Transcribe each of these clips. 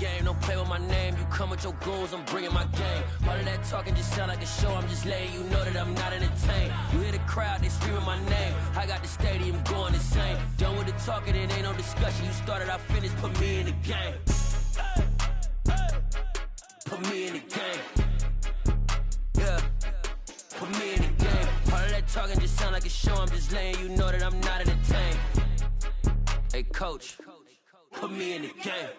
game. Don't play with my name. You come with your goons, I'm bringing my game. All of that talking just sound like a show. I'm just letting you know that I'm not entertained. You hear the crowd, they screaming my name. I got the stadium going insane. Done with the talking, it ain't no discussion. You started, I finished, put me in the game. Put me in the game. Yeah. Put me in the game. All of that talking just sound like a show. I'm just letting you know that I'm not entertained. Hey, coach, put me in the game.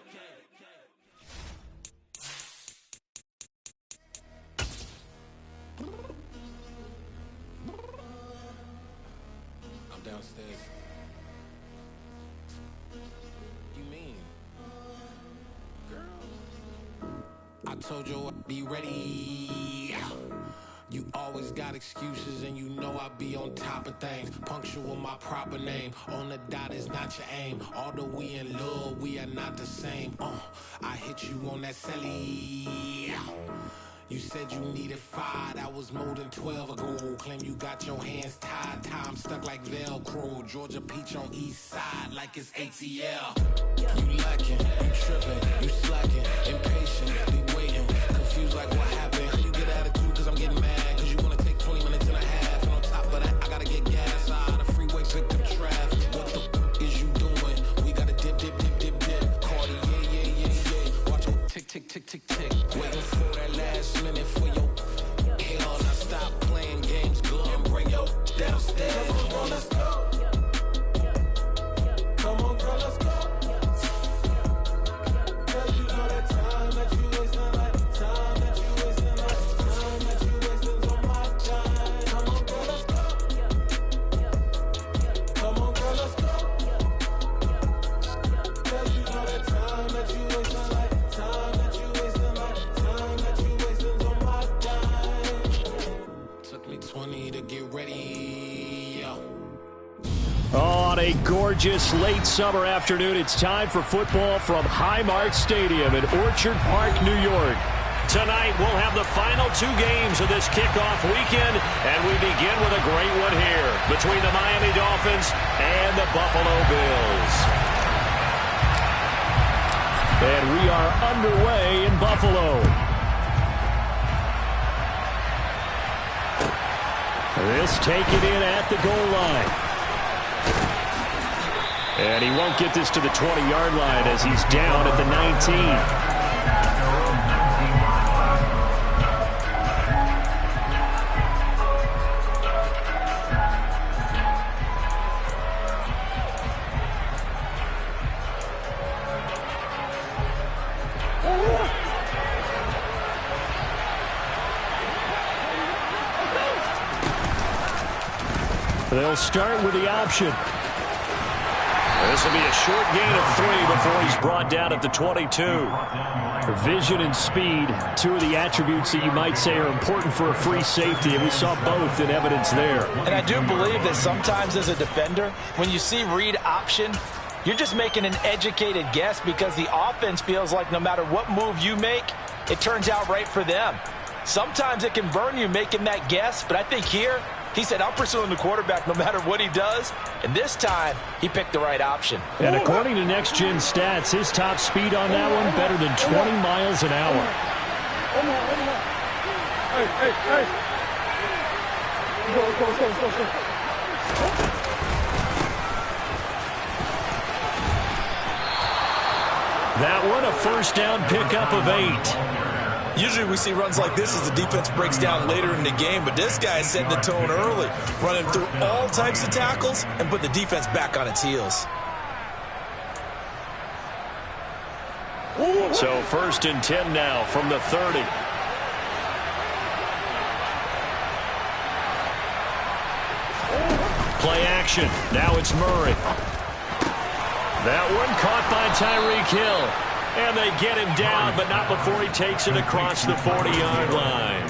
I'm downstairs. You mean? Girl, I told you I'd be ready. You always got excuses and you know I be on top of things. Punctual my proper name. On the dot is not your aim. Although we in love, we are not the same. I hit you on that celly. You said you needed 5, that was more than 12 ago. Claim you got your hands tied, time stuck like Velcro. Georgia Peach on east side like it's ATL. You lacking, you tripping, you slacking, impatient, be waiting, confused like what happened. How you get attitude cause I'm getting mad, cause you wanna take 20 minutes and a half. And on top of that, I gotta get gas out of the freeway, pick up traffic. What the is you doing? We gotta dip, Cardi, yeah. Watch your tick, waiting for that last minute for your hell. Now stop playing games, go and bring your downstairs. Come on, let's go. Come on, girl, let's go. Girl, you know that time that you wasting, like time that you wasting, like time that you wasting on my time. Come on, girl, let's go. Come on, girl, let's go. Girl, you know that time that you wasting, like time that you wasting, like time that you wasting on my time. Took me 20 to get ready. On a gorgeous late summer afternoon, it's time for football from Highmark Stadium in Orchard Park, New York. Tonight, we'll have the final 2 games of this kickoff weekend, and we begin with a great one here between the Miami Dolphins and the Buffalo Bills. And we are underway in Buffalo. This taken in at the goal line. And he won't get this to the 20-yard line as he's down at the 19. They'll start with the option. This will be a short gain of 3 before he's brought down at the 22. Vision and speed, 2 of the attributes that you might say are important for a free safety, and we saw both in evidence there. And I do believe that sometimes as a defender, when you see read option, you're just making an educated guess because the offense feels like no matter what move you make, it turns out right for them. Sometimes it can burn you making that guess, but I think here, he said, I'm pursuing the quarterback no matter what he does. And this time, he picked the right option. And according to Next Gen Stats, his top speed on that one better than 20 miles an hour. Hey. Go. That one, a first down pickup of 8. Usually we see runs like this as the defense breaks down later in the game, but this guy is setting the tone early, running through all types of tackles and put the defense back on its heels. So 1st and 10 now from the 30. Play action. Now it's Murray. That one caught by Tyreek Hill. And they get him down, but not before he takes it across the 40-yard line.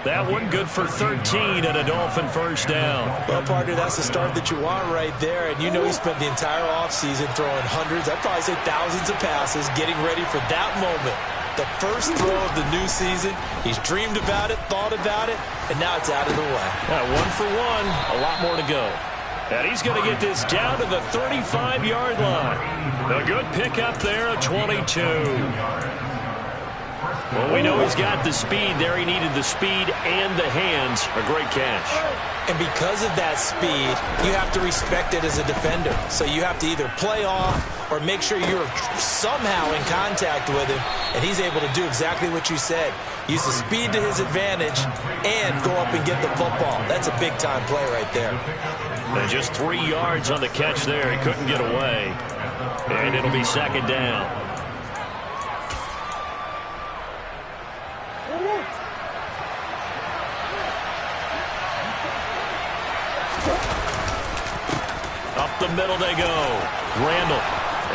That one good for 13 and a Dolphin first down. Well, partner, that's the start that you want right there. And you know he spent the entire offseason throwing hundreds, I'd probably say thousands of passes, getting ready for that moment. The first throw of the new season. He's dreamed about it, thought about it, and now it's out of the way. Yeah, 1 for 1, a lot more to go. And he's going to get this down to the 35-yard line. A good pickup there, a 22. Well, we know he's got the speed there. He needed the speed and the hands. A great catch. And because of that speed, you have to respect it as a defender. So you have to either play off or make sure you're somehow in contact with him, and he's able to do exactly what you said. Use the speed to his advantage and go up and get the football. That's a big-time play right there. And just 3 yards on the catch there. He couldn't get away. And it'll be second down. Up the middle they go. Randall.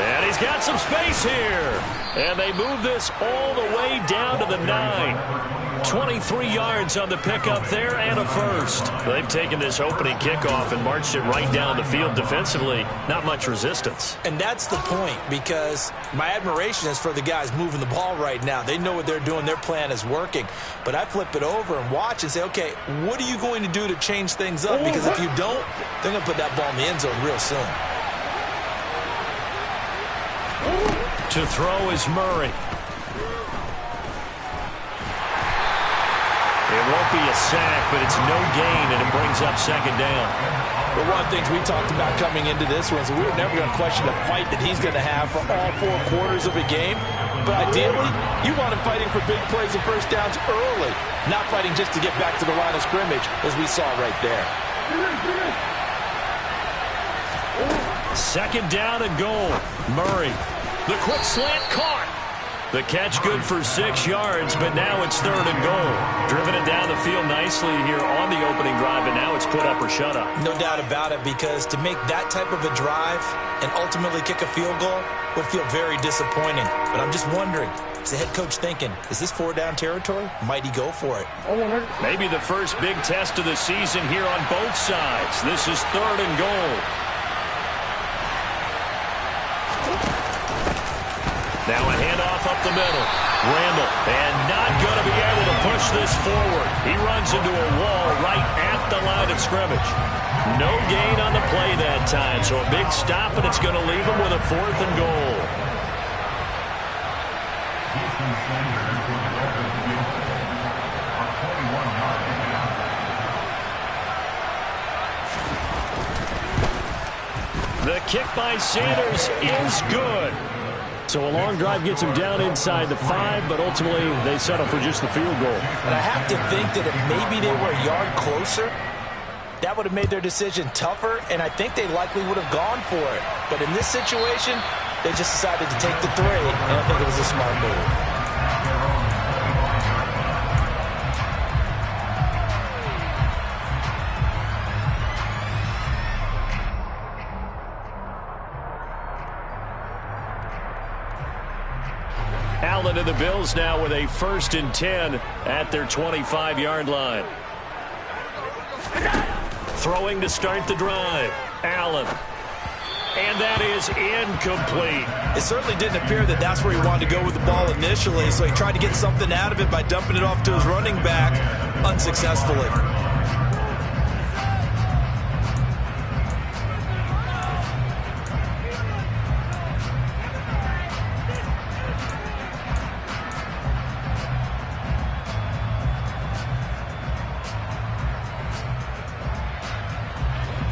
And he's got some space here. And they move this all the way down to the 9. 23 yards on the pickup there and a first. They've taken this opening kickoff and marched it right down the field defensively. Not much resistance. And that's the point, because my admiration is for the guys moving the ball right now. They know what they're doing. Their plan is working. But I flip it over and watch and say, okay, what are you going to do to change things up? Because if you don't, they're going to put that ball in the end zone real soon. To throw is Murray. It won't be a sack, but it's no gain, and it brings up second down. But one of the things we talked about coming into this was we were never going to question the fight that he's going to have for all 4 quarters of a game. But ideally, you want him fighting for big plays and first downs early, not fighting just to get back to the line of scrimmage, as we saw right there. Second down and goal. Murray. The quick slant caught. The catch good for 6 yards, but now it's third and goal. Driven it down the field nicely here on the opening drive, and now it's put up or shut up. No doubt about it, because to make that type of a drive and ultimately kick a field goal would feel very disappointing. But I'm just wondering, is the head coach thinking, is this 4-down territory? Might he go for it? Maybe the first big test of the season here on both sides. This is third and goal. Now a handoff up the middle. Randall, and not going to be able to push this forward. He runs into a wall right at the line of scrimmage. No gain on the play that time, so a big stop, and it's going to leave him with a 4th and goal. The kick by Sanders is good. So a long drive gets him down inside the 5, but ultimately they settle for just the field goal. And I have to think that if maybe they were a yard closer, that would have made their decision tougher, and I think they likely would have gone for it. But in this situation, they just decided to take the 3, and I think it was a smart move. Allen and the Bills now with a 1st and 10 at their 25-yard line. Throwing to start the drive. Allen. And that is incomplete. It certainly didn't appear that that's where he wanted to go with the ball initially, so he tried to get something out of it by dumping it off to his running back unsuccessfully.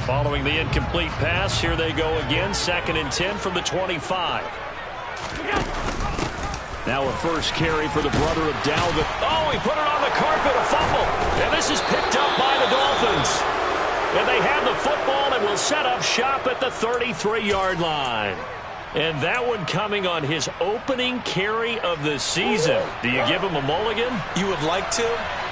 Following the incomplete pass, here they go again. 2nd and 10 from the 25. Now a first carry for the brother of Dalvin. Oh, he put it on the carpet, a fumble. And this is picked up by the Dolphins. And they have the football and will set up shop at the 33-yard line. And that one coming on his opening carry of the season. Do you give him a mulligan? You would like to,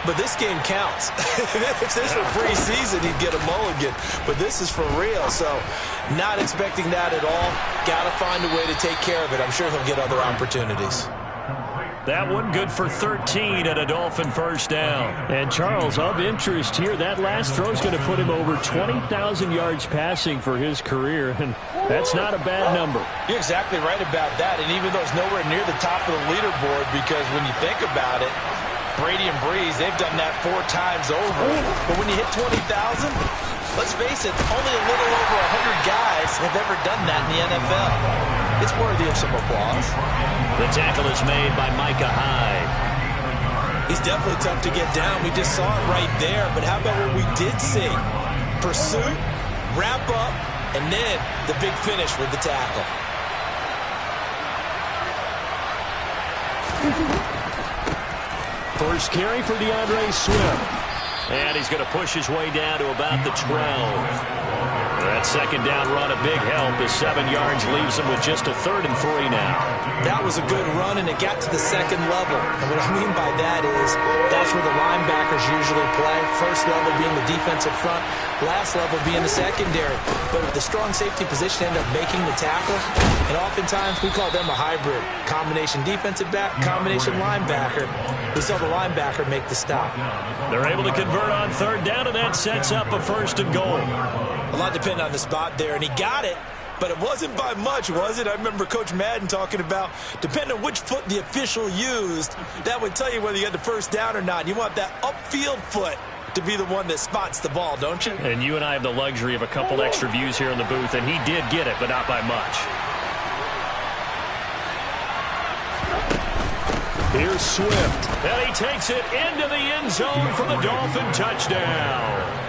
but this game counts. If this were preseason, he'd get a mulligan. But this is for real, so not expecting that at all. Got to find a way to take care of it. I'm sure he'll get other opportunities. That one good for 13 and a Dolphin first down. And Charles, of interest here, that last throw is going to put him over 20,000 yards passing for his career, and that's not a bad number. You're exactly right about that, and even though it's nowhere near the top of the leaderboard, because when you think about it, Brady and Breeze, they've done that 4 times over. But when you hit 20,000, let's face it, only a little over 100 guys have ever done that in the NFL. It's worthy of some applause. The tackle is made by Micah Hyde. He's definitely tough to get down. We just saw it right there. But how about what we did see? Pursuit, wrap up, and then the big finish with the tackle. First carry for DeAndre Swift. And he's going to push his way down to about the 12. That second down run, a big help as 7 yards leaves him with just a 3rd and 3 now. That was a good run, and it got to the second level. And what I mean by that is that's where the linebackers usually play. First level being the defensive front, last level being the secondary. But if the strong safety position ended up making the tackle, and oftentimes we call them a hybrid. Combination defensive back, combination linebacker. We saw the linebacker make the stop. They're able to convert on 3rd down, and that sets up a 1st and goal. A lot depended on the spot there, and he got it, but it wasn't by much, was it? I remember Coach Madden talking about, depending on which foot the official used, that would tell you whether you had the 1st down or not. You want that upfield foot to be the one that spots the ball, don't you? And you and I have the luxury of a couple extra views here in the booth, and he did get it, but not by much. Here's Swift, and he takes it into the end zone for the Dolphin touchdown.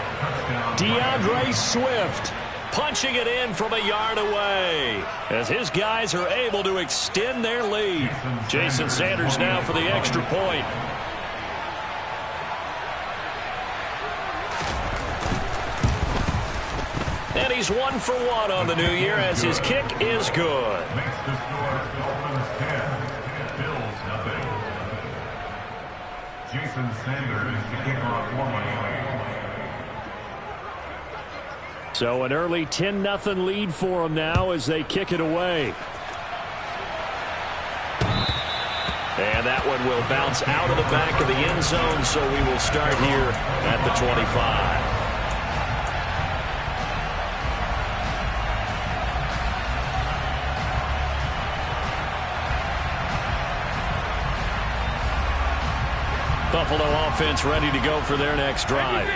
DeAndre Swift punching it in from a yard away as his guys are able to extend their lead. Jason Sanders now for the extra point. And he's 1 for 1 on the new year as his kick is good. Jason Sanders to kick off for So an early 10-0 lead for them now as they kick it away. And that one will bounce out of the back of the end zone, so we will start here at the 25. Buffalo offense ready to go for their next drive.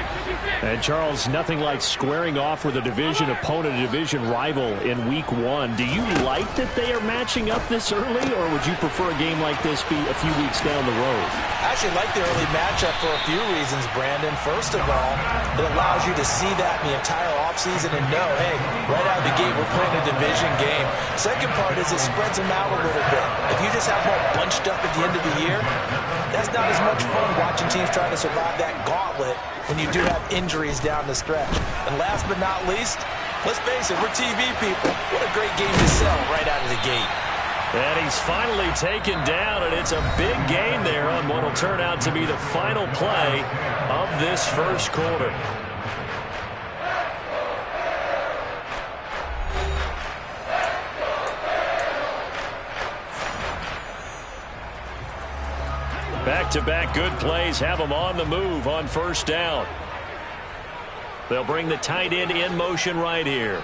And, Charles, nothing like squaring off with a division opponent, a division rival in Week 1. Do you like that they are matching up this early, or would you prefer a game like this be a few weeks down the road? I actually like the early matchup for a few reasons, Brandon. First of all, it allows you to see that in the entire offseason and know, hey, right out of the gate, we're playing a division game. Second part is it spreads them out a little bit. If you just have them all bunched up at the end of the year, that's not as much fun watching teams try to survive that gauntlet when you do have injuries down the stretch. And last but not least, let's face it, we're TV people. What a great game to sell right out of the gate. And he's finally taken down, and it's a big gain there on what will turn out to be the final play of this first quarter. Back-to-back good plays have them on the move on 1st down. They'll bring the tight end in motion right here.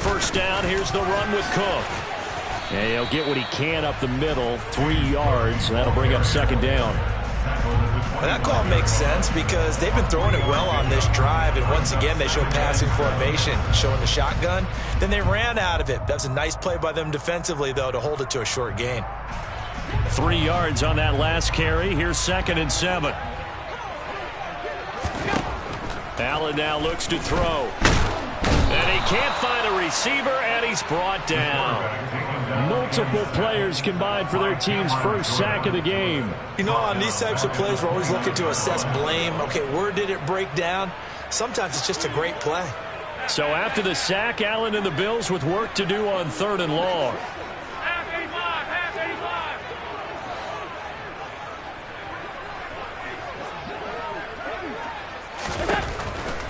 1st down, here's the run with Cook. And he'll get what he can up the middle, 3 yards. That'll bring up 2nd down. And that call makes sense because they've been throwing it well on this drive, and once again they show passing formation, showing the shotgun. Then they ran out of it. That was a nice play by them defensively, though, to hold it to a short gain. 3 yards on that last carry. Here's 2nd and 7. Allen now looks to throw. And he can't find a receiver, and he's brought down. Multiple players combined for their team's first sack of the game. You know, on these types of plays, we're always looking to assess blame. Okay, where did it break down? Sometimes it's just a great play. So after the sack, Allen and the Bills with work to do on 3rd and long.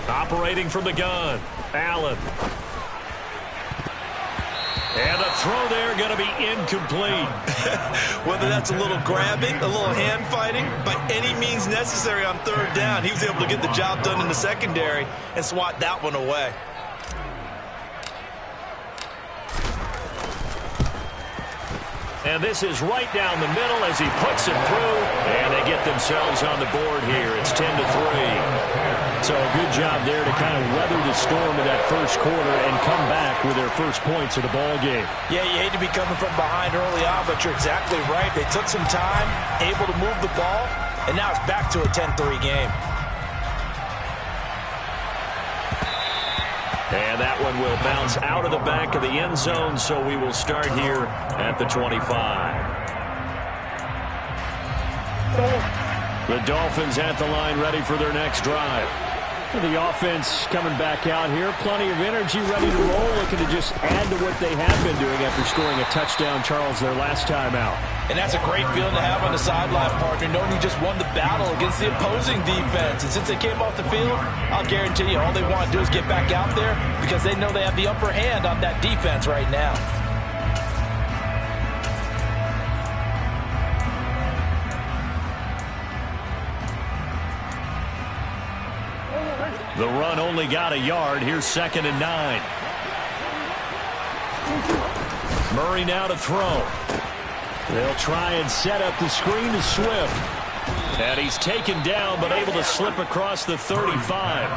Operating from the gun, Allen. And the throw there going to be incomplete. Whether that's a little grabbing, a little hand fighting, by any means necessary on 3rd down, he was able to get the job done in the secondary and swat that one away. And this is right down the middle as he puts it through. And they get themselves on the board here. It's 10-3. So a good job there to kind of weather the storm of that first quarter and come back with their first points of the ball game. Yeah, you hate to be coming from behind early on, but you're exactly right. They took some time, able to move the ball, and now it's back to a 10-3 game. And that one will bounce out of the back of the end zone, so we will start here at the 25. The Dolphins at the line, ready for their next drive. The offense coming back out here. Plenty of energy, ready to roll, looking to just add to what they have been doing after scoring a touchdown, Charles, their last time out. And that's a great feeling to have on the sideline, partner, knowing you just won the battle against the opposing defense. And since they came off the field, I'll guarantee you all they want to do is get back out there because they know they have the upper hand on that defense right now. The run only got a yard. Here's 2nd and 9. Murray now to throw. They'll try and set up the screen to Swift. And he's taken down but able to slip across the 35.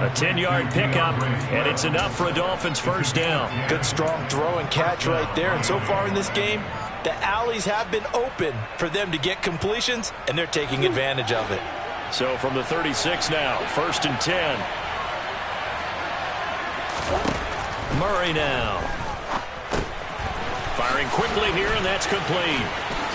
A 10-yard pickup, and it's enough for a Dolphins first down. Good strong throw and catch right there. And so far in this game, the alleys have been open for them to get completions, and they're taking advantage of it. So from the 36 now, 1st and 10. Murray now. Firing quickly here, and that's complete.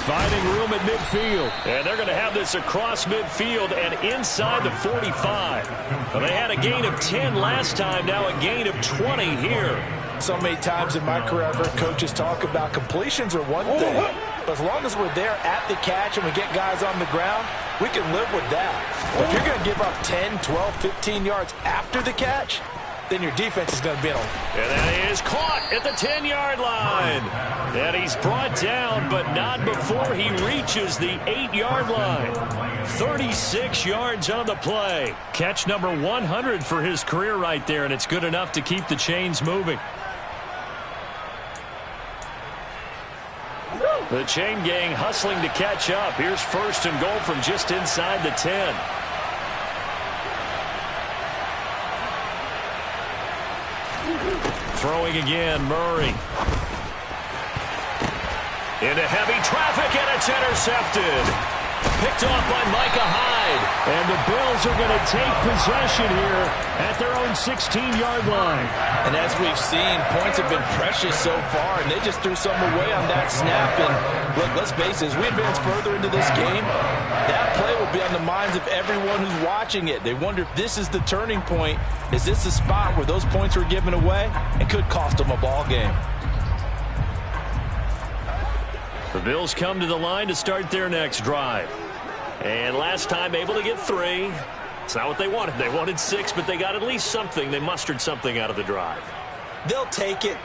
Finding room at midfield. And they're going to have this across midfield and inside the 45. Well, they had a gain of 10 last time, now a gain of 20 here. So many times in my career I've heard coaches talk about completions are one thing. But as long as we're there at the catch and we get guys on the ground, we can live with that. But if you're going to give up 10, 12, 15 yards after the catch, then your defense is going to be on. And that is caught at the 10-yard line. And he's brought down, but not before he reaches the 8-yard line. 36 yards on the play. Catch number 100 for his career right there, and it's good enough to keep the chains moving. The chain gang hustling to catch up. Here's 1st and goal from just inside the 10. Throwing again, Murray. Into heavy traffic, and it's intercepted. Picked off by Micah Hyde. And the Bills are going to take possession here at their own 16-yard line. And as we've seen, points have been precious so far, and they just threw some away on that snap. And look, let's face it, as we advance further into this game, that play will be on the minds of everyone who's watching it. They wonder if this is the turning point. Is this the spot where those points were given away and could cost them a ball game? The Bills come to the line to start their next drive. And last time able to get 3. It's not what they wanted. They wanted 6, but they got at least something. They mustered something out of the drive. They'll take it.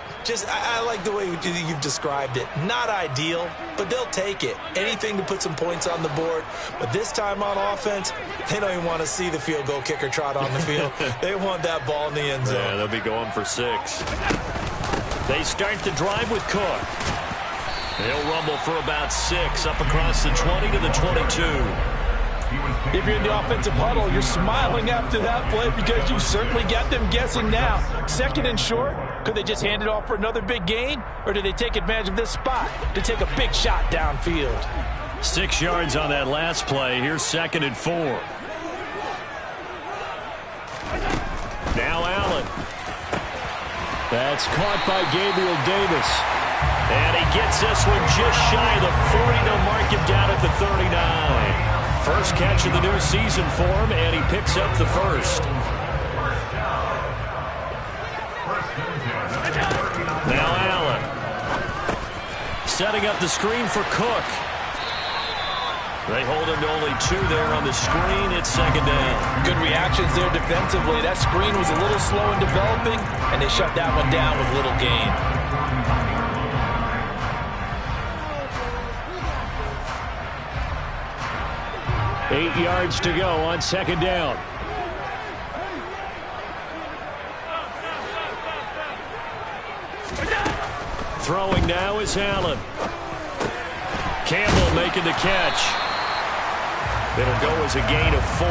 I like the way you've described it. Not ideal, but they'll take it. Anything to put some points on the board. But this time on offense, they don't even want to see the field goal kicker trot on the field. They want that ball in the end zone. Yeah, they'll be going for 6. They start the drive with Cook. They'll rumble for about 6 up across the 20 to the 22. If you're in the offensive huddle, you're smiling after that play because you certainly got them guessing now. 2nd and short, could they just hand it off for another big gain? Or do they take advantage of this spot to take a big shot downfield? 6 yards on that last play. Here's 2nd and 4. Now Allen. That's caught by Gabriel Davis. And he gets this one just shy of the 40. They'll mark him down at the 39. First catch of the new season for him, and he picks up the first. Now Allen. Setting up the screen for Cook. They hold him to only 2 there on the screen. It's 2nd down. Good reactions there defensively. That screen was a little slow in developing, and they shut that one down with little gain. Eight yards to go on 2nd down. Throwing now is Allen. Campbell making the catch. It'll go as a gain of 4,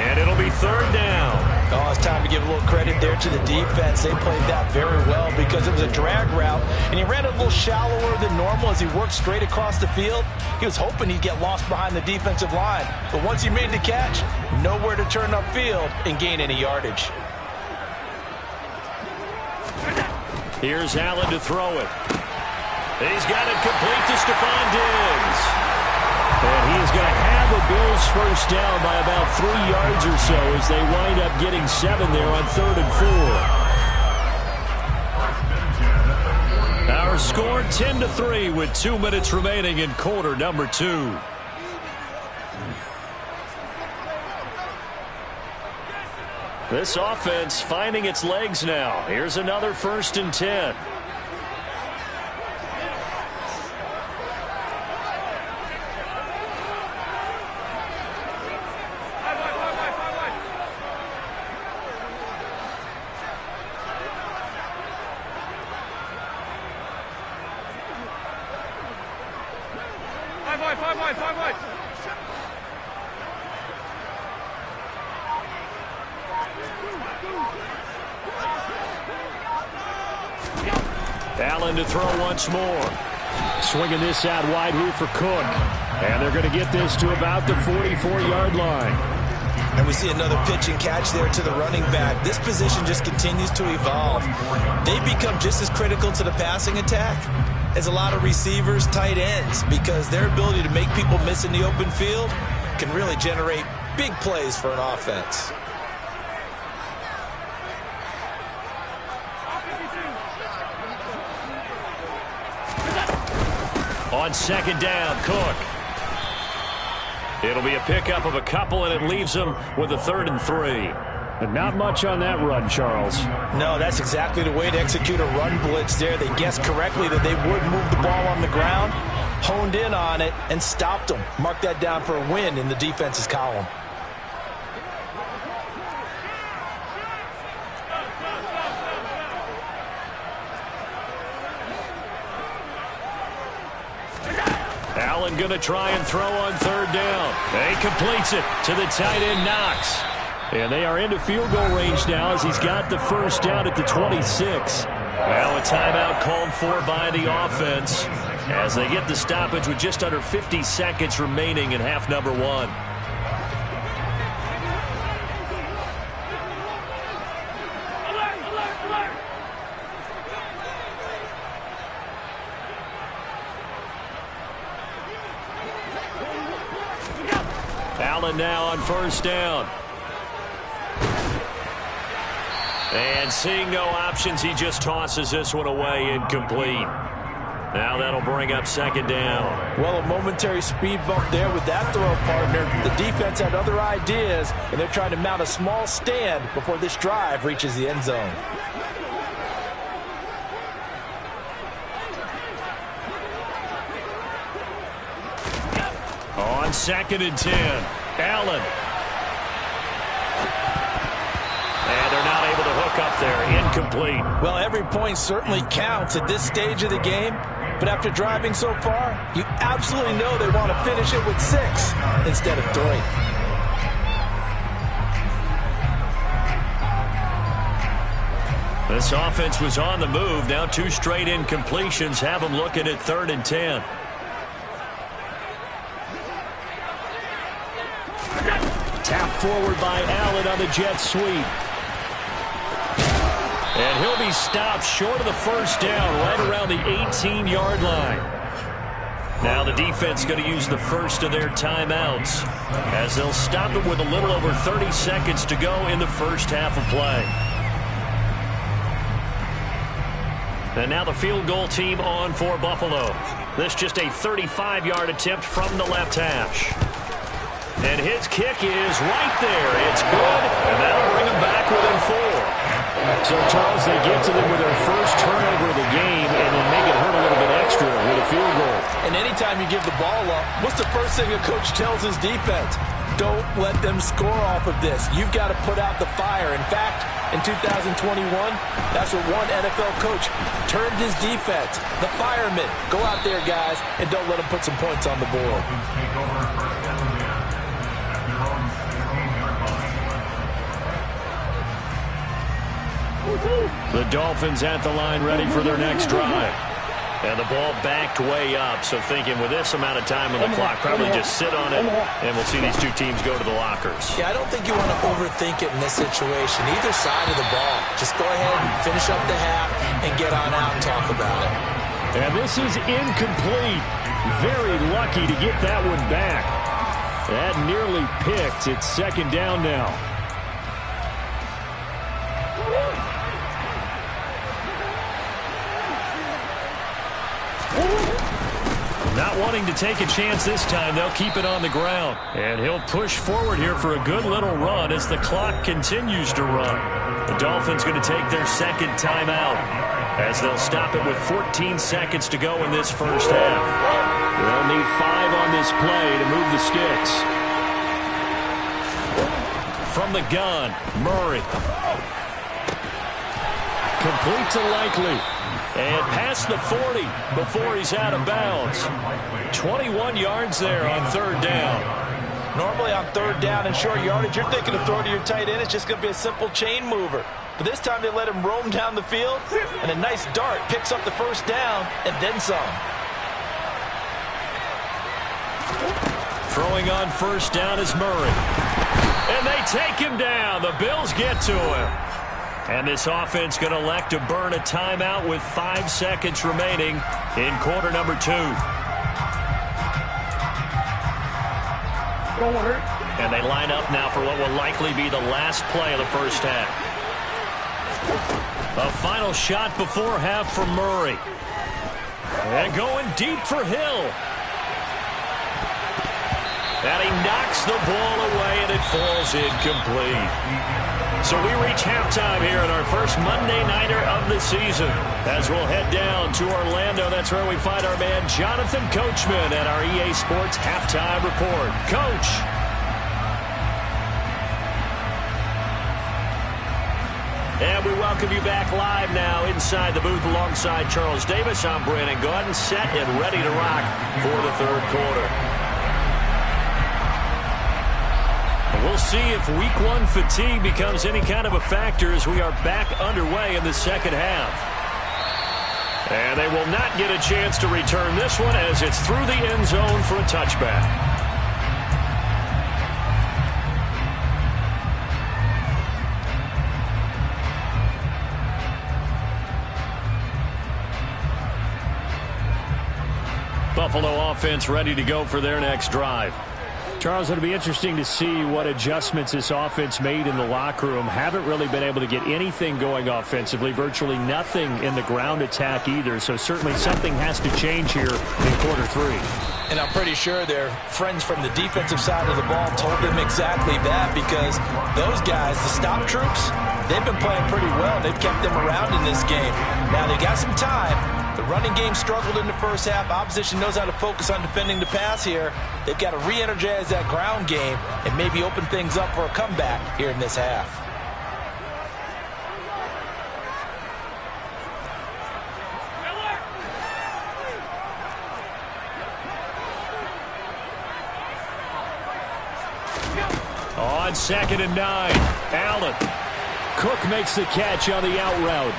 and it'll be 3rd down. Oh, it's time to give a little credit there to the defense. They played that very well because it was a drag route, and he ran a little shallower than normal as he worked straight across the field. He was hoping he'd get lost behind the defensive line, but once he made the catch, nowhere to turn upfield and gain any yardage. Here's Allen to throw it. He's got it complete to Stephon Diggs. And he is going to have the Bills first down by about 3 yards or so as they wind up getting 7 there on 3rd and 4. Our score 10-3 with 2 minutes remaining in quarter number 2. This offense finding its legs now. Here's another 1st and 10. Allen to throw once more. Swinging this out wide here for Cook. And they're going to get this to about the 44-yard line. And we see another pitch and catch there to the running back. This position just continues to evolve. They become just as critical to the passing attack as a lot of receivers, tight ends, because their ability to make people miss in the open field can really generate big plays for an offense. On 2nd down, Cook. It'll be a pickup of a couple, and it leaves them with a 3rd and 3. And not much on that run, Charles. No, that's exactly the way to execute a run blitz there. They guessed correctly that they would move the ball on the ground, honed in on it, and stopped them. Mark that down for a win in the defense's column. Allen going to try and throw on 3rd down. He completes it to the tight end, Knox. And they are into field goal range now as he's got the first down at the 26. Well, a timeout called for by the offense as they get the stoppage with just under 50 seconds remaining in half number 1. Allen now on 1st down. And seeing no options, he just tosses this one away, incomplete. Now that'll bring up 2nd down. Well, a momentary speed bump there with that throw, partner. The defense had other ideas, and they're trying to mount a small stand before this drive reaches the end zone. On 2nd and 10, Allen. And they're not able to hook up there. Incomplete. Well, every point certainly counts at this stage of the game. But after driving so far, you absolutely know they want to finish it with 6 instead of 3. This offense was on the move. Now 2 straight incompletions have them looking at 3rd and 10. Tap forward by Allen on the jet sweep. And he'll be stopped short of the first down right around the 18-yard line. Now the defense going to use the first of their timeouts as they'll stop it with a little over 30 seconds to go in the first half of play. And now the field goal team on for Buffalo. This just a 35-yard attempt from the left hash. And his kick is right there. It's good, and that'll bring them back within 4. So, Charles, they get to them with their first turnover of the game and then make it hurt a little bit extra with a field goal. And anytime you give the ball up, what's the first thing a coach tells his defense? don't let them score off of this. You've got to put out the fire. In fact, in 2021, that's what one NFL coach termed his defense. The firemen. Go out there, guys, and don't let them put some points on the board. The Dolphins at the line ready for their next drive. And the ball backed way up, so thinking with this amount of time on the clock, probably just sit on it, and we'll see these two teams go to the lockers. Yeah, I don't think you want to overthink it in this situation. Either side of the ball. Just go ahead and finish up the half and get on out and talk about it. And this is incomplete. Very lucky to get that one back. That nearly picked. It's second down now. Not wanting to take a chance this time, they'll keep it on the ground. And he'll push forward here for a good little run as the clock continues to run. The Dolphins going to take their second timeout as they'll stop it with 14 seconds to go in this first half. They'll need 5 on this play to move the sticks. From the gun, Murray. Complete to Likely. And past the 40 before he's out of bounds. 21 yards there on third down. Normally on third down and short yardage, you're thinking of throw to your tight end. It's just going to be a simple chain mover. But this time they let him roam down the field, and a nice dart picks up the first down and then some. Throwing on first down is Murray. And they take him down. The Bills get to him. And this offense going to elect to burn a timeout with 5 seconds remaining in quarter number 2. And they line up now for what will likely be the last play of the first half. A final shot before half for Murray. And going deep for Hill. And he knocks the ball away, and it falls incomplete. So we reach halftime here in our first Monday Nighter of the season. As we'll head down to Orlando, that's where we find our man Jonathan Coachman at our EA Sports Halftime Report. Coach. And we welcome you back live now inside the booth alongside Charles Davis. I'm Brandon Gaudin, set and ready to rock for the third quarter. We'll see if week 1 fatigue becomes any kind of a factor as we are back underway in the second half. And they will not get a chance to return this one as it's through the end zone for a touchback. Buffalo offense ready to go for their next drive. Charles, it'll be interesting to see what adjustments this offense made in the locker room. Haven't really been able to get anything going offensively, virtually nothing in the ground attack either. So certainly something has to change here in quarter 3. And I'm pretty sure their friends from the defensive side of the ball told them exactly that, because those guys, the stop troops, they've been playing pretty well. They've kept them around in this game. Now they got some time. The running game struggled in the first half. Opposition knows how to focus on defending the pass here. They've got to re-energize that ground game and maybe open things up for a comeback here in this half. On 2nd and 9, Allen. Cook makes the catch on the out route.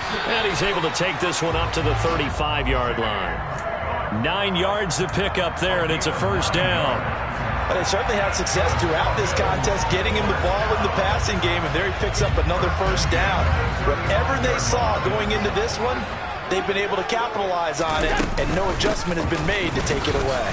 And he's able to take this one up to the 35-yard line. 9 yards to pick up there, and it's a first down. But they certainly had success throughout this contest, getting him the ball in the passing game, and there he picks up another first down. Whatever they saw going into this one, they've been able to capitalize on it, and no adjustment has been made to take it away.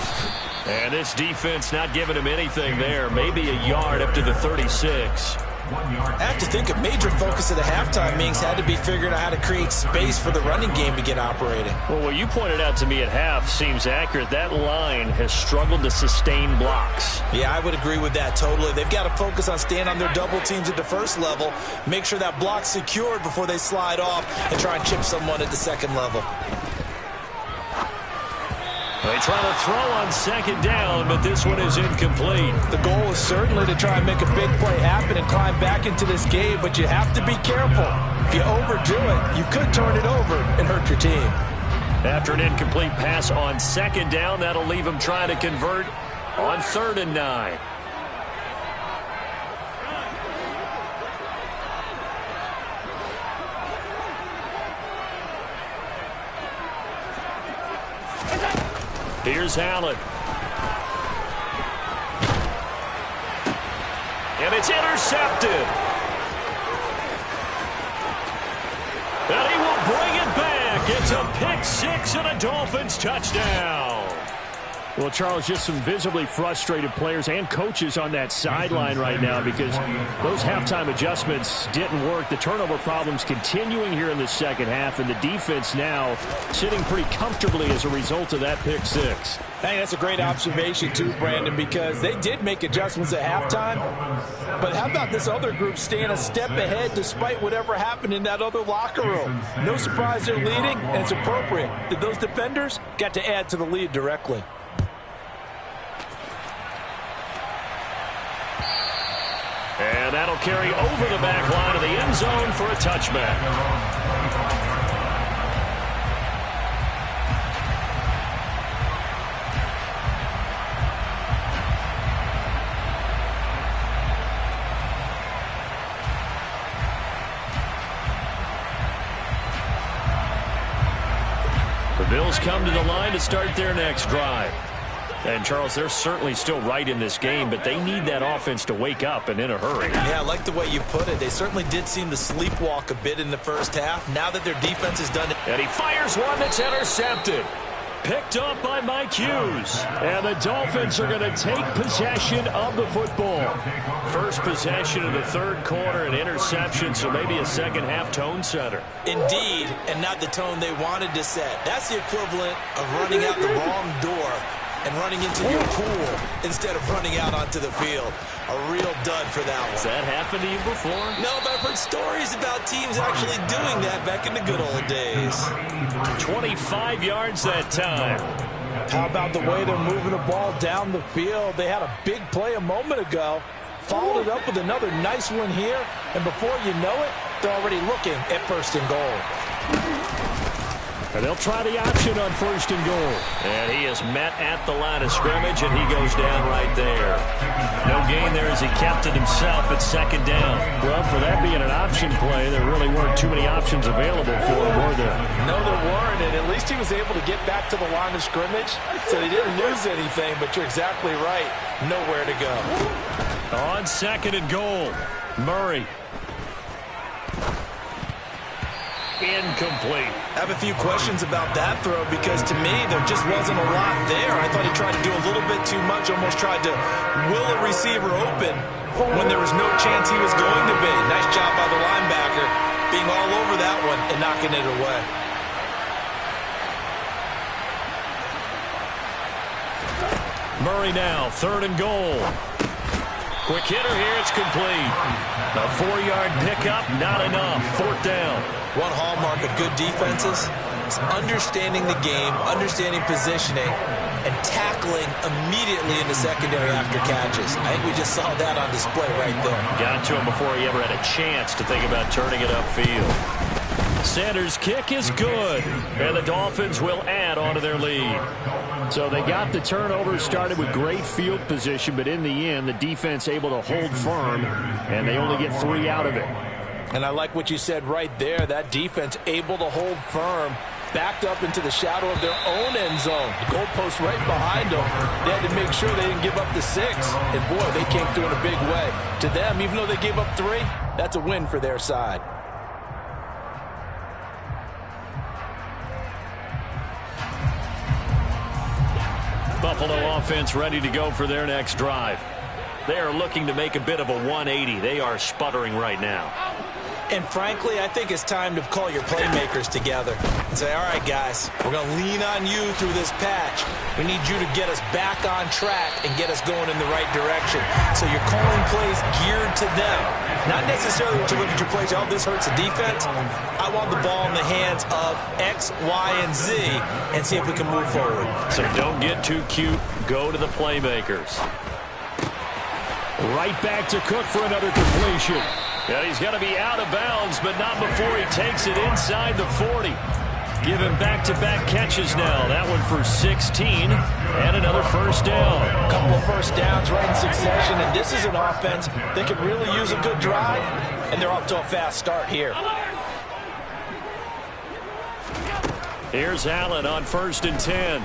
And this defense not giving him anything there, maybe a yard up to the 36. I have to think a major focus of the halftime meetings had to be figuring out how to create space for the running game to get operating. Well, what you pointed out to me at half seems accurate. That line has struggled to sustain blocks. Yeah, I would agree with that totally. They've got to focus on staying on their double teams at the first level, make sure that block's secured before they slide off and try and chip someone at the second level. They try to throw on second down, but this one is incomplete. The goal is certainly to try and make a big play happen and climb back into this game, but you have to be careful. If you overdo it, you could turn it over and hurt your team. After an incomplete pass on second down, that'll leave them trying to convert on 3rd and 9. Here's Allen. And it's intercepted. And he will bring it back. It's a pick six and a Dolphins touchdown. Well, Charles, just some visibly frustrated players and coaches on that sideline right now because those halftime adjustments didn't work. The turnover problems continuing here in the second half, and the defense now sitting pretty comfortably as a result of that pick six. Hey, that's a great observation too, Brandon, because they did make adjustments at halftime. But how about this other group staying a step ahead despite whatever happened in that other locker room? No surprise they're leading, and it's appropriate. Those defenders got to add to the lead directly. And that'll carry over the back line of the end zone for a touchback. The Bills come to the line to start their next drive. And, Charles, they're certainly still right in this game, but they need that offense to wake up and in a hurry. Yeah, I like the way you put it. They certainly did seem to sleepwalk a bit in the first half. Now that their defense has done it. And he fires one that's intercepted. Picked up by Mike Hughes. And the Dolphins are going to take possession of the football. First possession of the third quarter, an interception, so maybe a second half tone setter. Indeed, and not the tone they wanted to set. That's the equivalent of running out the wrong door and running into your pool instead of running out onto the field. A real dud for that one. Has that happened to you before? No, but I've heard stories about teams actually doing that back in the good old days. 25 yards that time. How about the way they're moving the ball down the field? They had a big play a moment ago. Followed it up with another nice one here. And before you know it, they're already looking at 1st and goal. And they'll try the option on 1st and goal. And he is met at the line of scrimmage, and he goes down right there. No gain there as he kept it himself at 2nd down. Well, for that being an option play, there really weren't too many options available for him, were there? No, there weren't, and at least he was able to get back to the line of scrimmage, so he didn't lose anything, but you're exactly right. Nowhere to go. On 2nd and goal, Murray. Incomplete. I have a few questions about that throw because to me there just wasn't a lot there. I thought he tried to do a little bit too much, almost tried to will a receiver open when there was no chance he was going to be. Nice job by the linebacker being all over that one and knocking it away. Murray now, 3rd and goal. Quick hitter here, it's complete. A 4-yard pickup, not enough. 4th down. One hallmark of good defenses is understanding the game, understanding positioning, and tackling immediately in the secondary after catches. I think we just saw that on display right there. Got to him before he ever had a chance to think about turning it upfield. Sanders' kick is good, and the Dolphins will add on to their lead. So they got the turnover, started with great field position, but in the end, the defense able to hold firm, and they only get 3 out of it. And I like what you said right there. That defense able to hold firm, backed up into the shadow of their own end zone. The goalpost right behind them. They had to make sure they didn't give up the 6. And, boy, they came through in a big way. To them, even though they gave up 3, that's a win for their side. Buffalo offense ready to go for their next drive. They are looking to make a bit of a 180. They are sputtering right now. And frankly, I think it's time to call your playmakers together and say, all right, guys, we're going to lean on you through this patch. We need you to get us back on track and get us going in the right direction. So you're calling plays geared to them. Not necessarily what you look at your plays, oh, this hurts the defense. I want the ball in the hands of X, Y, and Z and see if we can move forward. So don't get too cute. Go to the playmakers. Right back to Cook for another completion. And he's got to be out of bounds, but not before he takes it inside the 40. Give him back-to-back catches now. That one for 16 and another first down. A couple of first downs right in succession, and this is an offense that could really use a good drive, and they're off to a fast start here. Here's Allen on 1st and 10.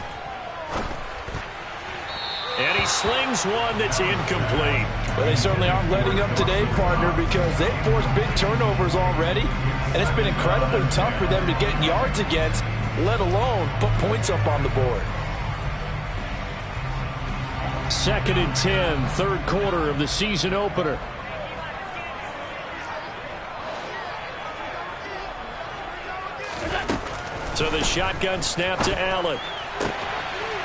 And he slings one that's incomplete. Well, they certainly aren't letting up today, partner, because they've forced big turnovers already, and it's been incredibly tough for them to get yards against, let alone put points up on the board. 2nd and 10, 3rd quarter of the season opener. So the shotgun snap to Allen.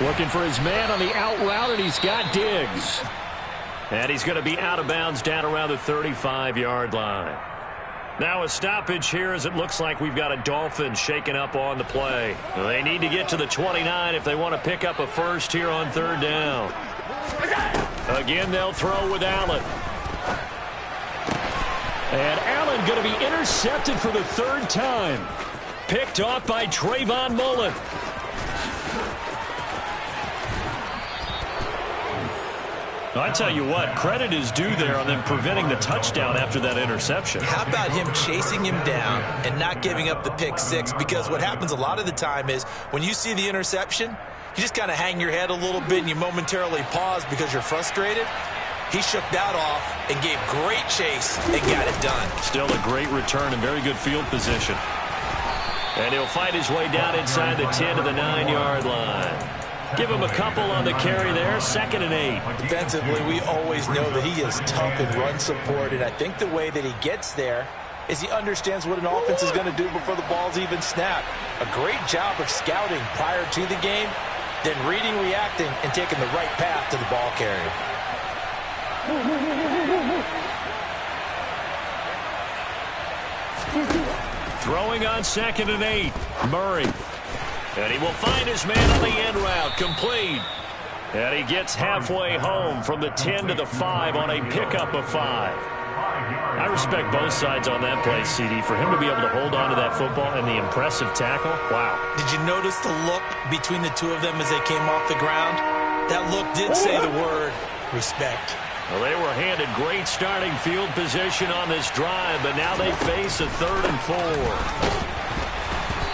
Looking for his man on the out route, and he's got Diggs. And he's going to be out of bounds down around the 35-yard line. Now a stoppage here as it looks like we've got a Dolphin shaken up on the play. They need to get to the 29 if they want to pick up a first here on 3rd down. Again, they'll throw with Allen. And Allen going to be intercepted for the 3rd time. Picked off by Trayvon Mullen. I tell you what, credit is due there on them preventing the touchdown after that interception. How about him chasing him down and not giving up the pick six? Because what happens a lot of the time is when you see the interception, you just kind of hang your head a little bit and you momentarily pause because you're frustrated. He shook that off and gave great chase and got it done. Still a great return and very good field position. And he'll fight his way down inside the 10 to the 9-yard line. Give him a couple on the carry there, 2nd and 8. Defensively, we always know that he is tough in run support, and I think the way that he gets there is he understands what an offense is going to do before the ball's even snapped. A great job of scouting prior to the game, then reading, reacting, and taking the right path to the ball carrier. Throwing on 2nd and 8, Murray. And he will find his man on the end route, complete. And he gets halfway home from the 10 to the 5 on a pickup of 5. I respect both sides on that play, CD. For him to be able to hold on to that football and the impressive tackle, wow. Did you notice the look between the two of them as they came off the ground? That look did say the word respect. Well, they were handed great starting field position on this drive, but now they face a 3rd and 4.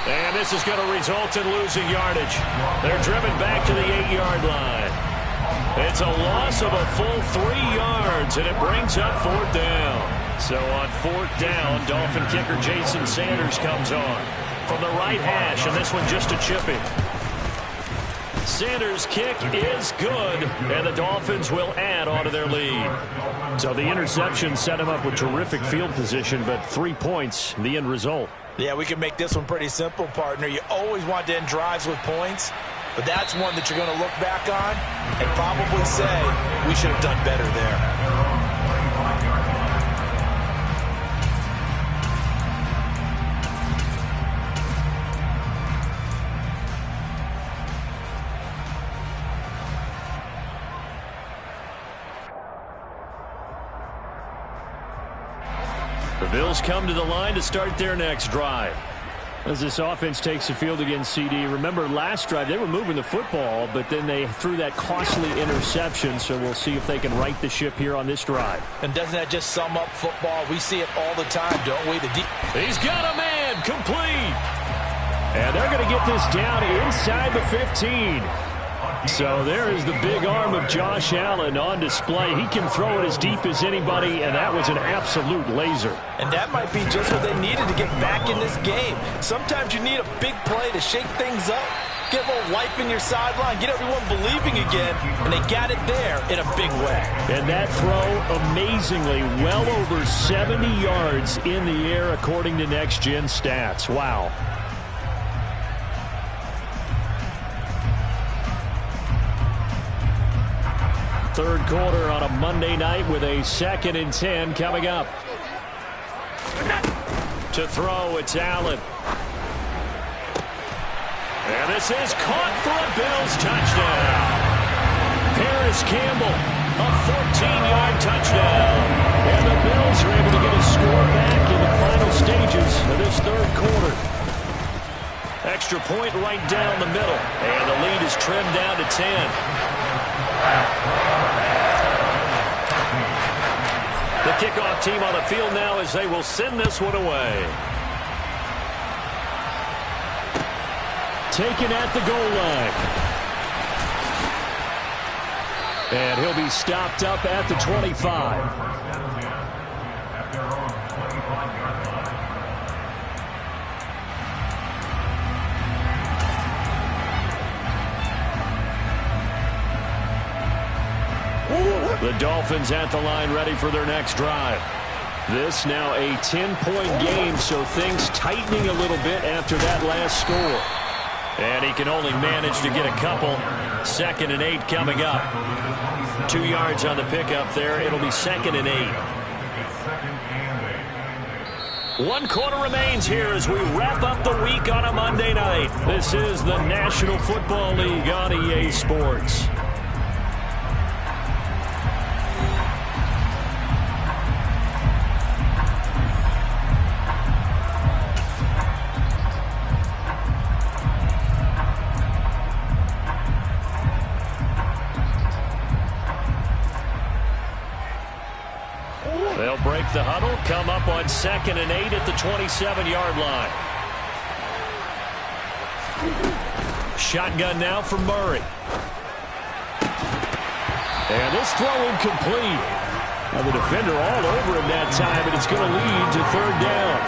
And this is going to result in losing yardage. They're driven back to the 8-yard line. It's a loss of a full 3 yards, and it brings up 4th down. So on 4th down, Dolphin kicker Jason Sanders comes on from the right hash, and this one just a chipping. Sanders' kick is good, and the Dolphins will add on to their lead. So the interception set him up with terrific field position, but 3 points, the end result. Yeah, we can make this one pretty simple, partner. You always want to end drives with points, but that's one that you're going to look back on and probably say, we should have done better there. The Bills come to the line to start their next drive. As this offense takes the field against CD, remember last drive they were moving the football, but then they threw that costly interception, so we'll see if they can right the ship here on this drive. And doesn't that just sum up football? We see it all the time, don't we? He's got a man, complete. And they're going to get this down inside the 15. So there is the big arm of Josh Allen on display. He can throw it as deep as anybody, and that was an absolute laser. And that might be just what they needed to get back in this game. Sometimes you need a big play to shake things up, get a little life in your sideline, get everyone believing again, and they got it there in a big way. And that throw, amazingly, well over 70 yards in the air according to Next Gen Stats. Wow. Third quarter on a Monday night with a 2nd and 10 coming up. To throw, it's Allen. And this is caught for a Bills touchdown. Paris Campbell, a 14-yard touchdown. And the Bills are able to get a score back in the final stages of this third quarter. Extra point right down the middle. And the lead is trimmed down to 10. The kickoff team on the field now as they will send this one away. Taken at the goal line. And he'll be stopped up at the 25. The Dolphins at the line ready for their next drive. This now a 10-point game, so things tightening a little bit after that last score. And he can only manage to get a couple. 2nd and 8 coming up. 2 yards on the pickup there. It'll be 2nd and 8. 1 quarter remains here as we wrap up the week on a Monday night. This is the National Football League on EA Sports. They'll break the huddle, come up on 2nd and 8 at the 27-yard line. Shotgun now for Murray. And this throw incomplete. Now the defender all over him that time, and it's going to lead to 3rd down.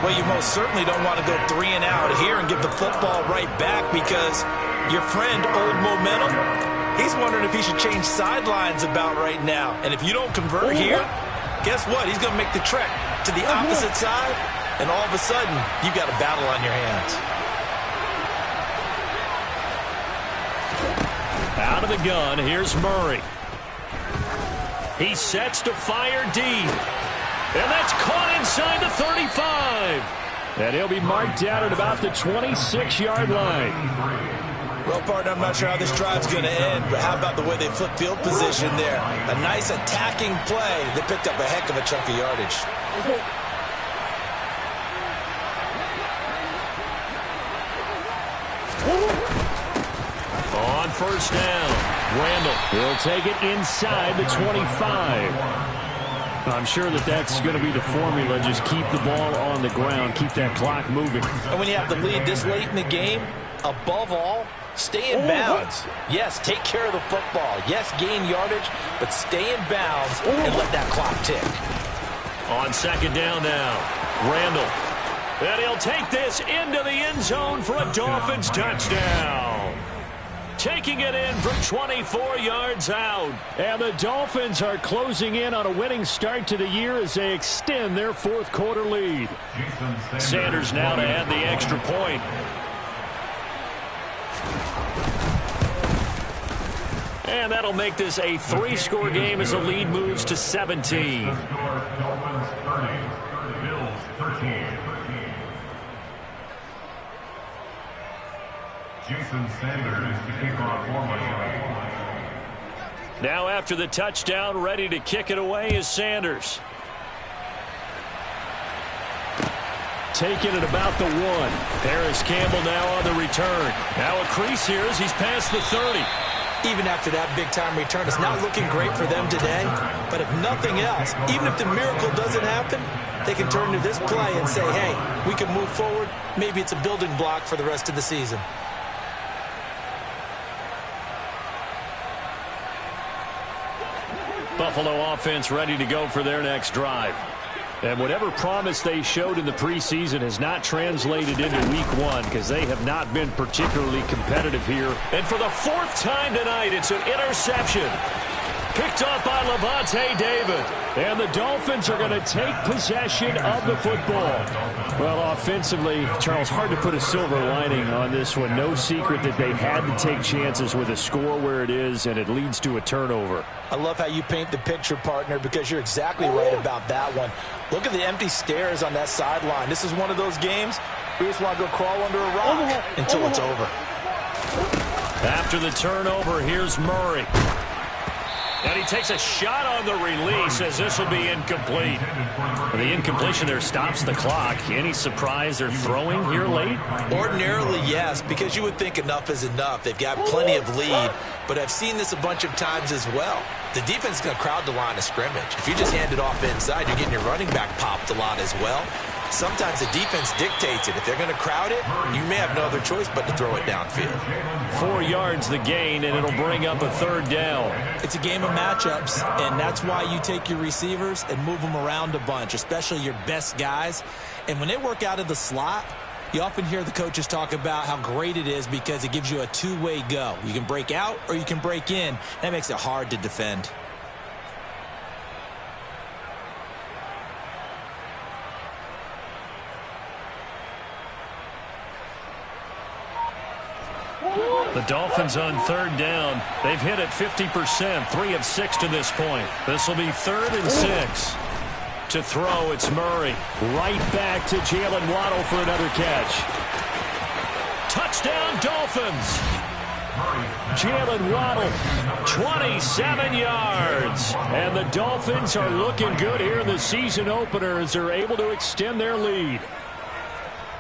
Well, you most certainly don't want to go 3 and out here and give the football right back because your friend, Old Momentum, he's wondering if he should change sidelines about right now. And if you don't convert here, guess what? He's going to make the trek to the opposite side, and all of a sudden, you've got a battle on your hands. Out of the gun, here's Murray. He sets to fire deep. And that's caught inside the 35. And he'll be marked down at about the 26-yard line. Well, partner, I'm not sure how this drive's going to end, but how about the way they flip field position there? A nice attacking play that picked up a heck of a chunk of yardage. On 1st down, Randall will take it inside the 25. I'm sure that's going to be the formula. Just keep the ball on the ground, keep that clock moving. And when you have the lead this late in the game, above all, stay in bounds. Yes, take care of the football. Yes, gain yardage, but stay in bounds and let that clock tick. On 2nd down now, Randall. And he'll take this into the end zone for a Dolphins touchdown. Taking it in from 24 yards out. And the Dolphins are closing in on a winning start to the year as they extend their 4th quarter lead. Sanders now to add the extra point. And that'll make this a 3-score game as the lead moves to 17. Dolphins 30, Bills 13. Jason Sanders to kick off for Miami. Now after the touchdown, ready to kick it away is Sanders. Taking it about the 1. Paris Campbell now on the return. Now a crease here as he's past the 30. Even after that big-time return, it's not looking great for them today. But if nothing else, even if the miracle doesn't happen, they can turn to this play and say, hey, we can move forward. Maybe it's a building block for the rest of the season. Buffalo offense ready to go for their next drive. And whatever promise they showed in the preseason has not translated into week 1 because they have not been particularly competitive here. And for the 4th time tonight, it's an interception. Picked up by Lavonte David. And the Dolphins are going to take possession of the football. Well, offensively, Charles, hard to put a silver lining on this one. No secret that they had to take chances with a score where it is, and it leads to a turnover. I love how you paint the picture, partner, because you're exactly right about that one. Look at the empty stares on that sideline. This is one of those games where you just want to go crawl under a rock until it's over. After the turnover, here's Murray. And he takes a shot on the release as this will be incomplete. The incompletion there stops the clock. Any surprise they're throwing here late? Ordinarily, yes, because you would think enough is enough. They've got plenty of lead, but I've seen this a bunch of times as well. The defense is going to crowd the line of scrimmage. If you just hand it off inside, you're getting your running back popped a lot as well. Sometimes the defense dictates it. If they're going to crowd it, you may have no other choice but to throw it downfield. 4 yards the gain, and it'll bring up a third down. It's a game of matchups, and that's why you take your receivers and move them around a bunch, especially your best guys. And when they work out of the slot, you often hear the coaches talk about how great it is because it gives you a two-way go. You can break out or you can break in. That makes it hard to defend. The Dolphins on third down. They've hit it 50%, 3 of 6 to this point. This will be 3rd and 6. To throw, it's Murray. Right back to Jalen Waddle for another catch. Touchdown, Dolphins. Jalen Waddle, 27 yards. And the Dolphins are looking good here in the season opener as they're able to extend their lead.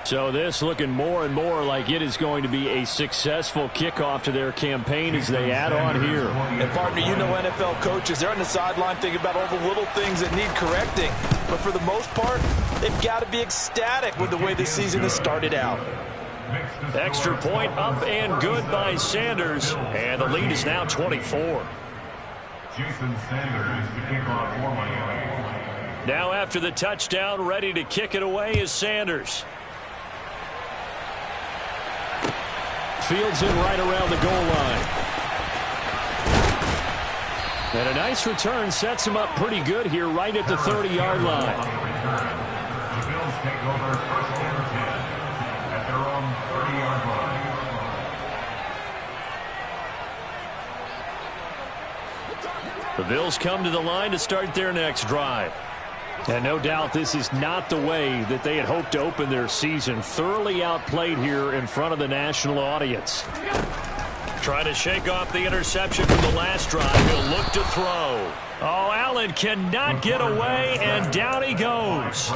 So this looking more and more like it is going to be a successful kickoff to their campaign as they add on here. And partner, you know NFL coaches, they're on the sideline thinking about all the little things that need correcting. But for the most part, they've got to be ecstatic with the way this season has started out. Extra point up and good by Sanders. And the lead is now 24. Jason Sanders to kick off for Miami. Now after the touchdown, ready to kick it away is Sanders. Fields in right around the goal line. And a nice return sets him up pretty good here right at the 30-yard line. The Bills take over 1st and 10 at their own 30-yard line. The Bills come to the line to start their next drive. And no doubt this is not the way that they had hoped to open their season. Thoroughly outplayed here in front of the national audience. Trying to shake off the interception from the last drive. He'll look to throw. Oh, Allen cannot get away, and down he goes.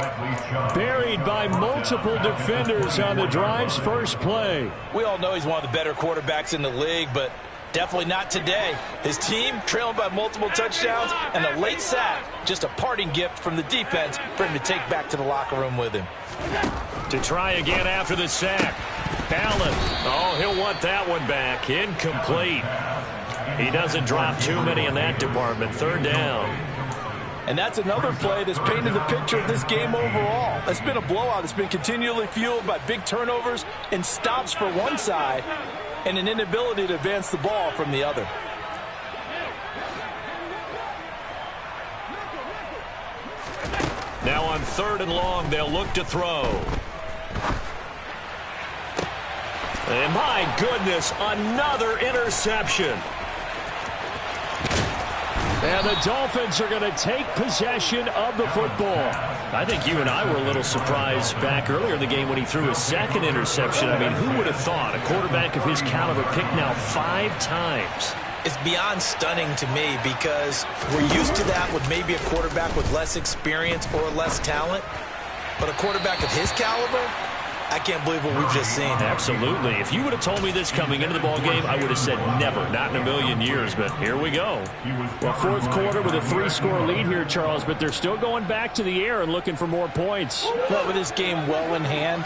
Buried by multiple defenders on the drive's first play. We all know he's one of the better quarterbacks in the league, but definitely not today. His team trailing by multiple touchdowns and a late sack. Just a parting gift from the defense for him to take back to the locker room with him. To try again after the sack. Allen. Oh, he'll want that one back. Incomplete. He doesn't drop too many in that department. 3rd down. And that's another play that's painted the picture of this game overall. It's been a blowout. It's been continually fueled by big turnovers and stops for one side and an inability to advance the ball from the other. Now on 3rd and long, they'll look to throw. And my goodness, another interception. And the Dolphins are going to take possession of the football. I think you and I were a little surprised back earlier in the game when he threw his 2nd interception. I mean, who would have thought a quarterback of his caliber picked now 5 times? It's beyond stunning to me because we're used to that with maybe a quarterback with less experience or less talent. But a quarterback of his caliber, I can't believe what we've just seen. Absolutely. If you would have told me this coming into the ball game, I would have said never, not in a million years. But here we go. Well, 4th quarter with a 3-score lead here, Charles, but they're still going back to the air and looking for more points. Well, with this game well in hand,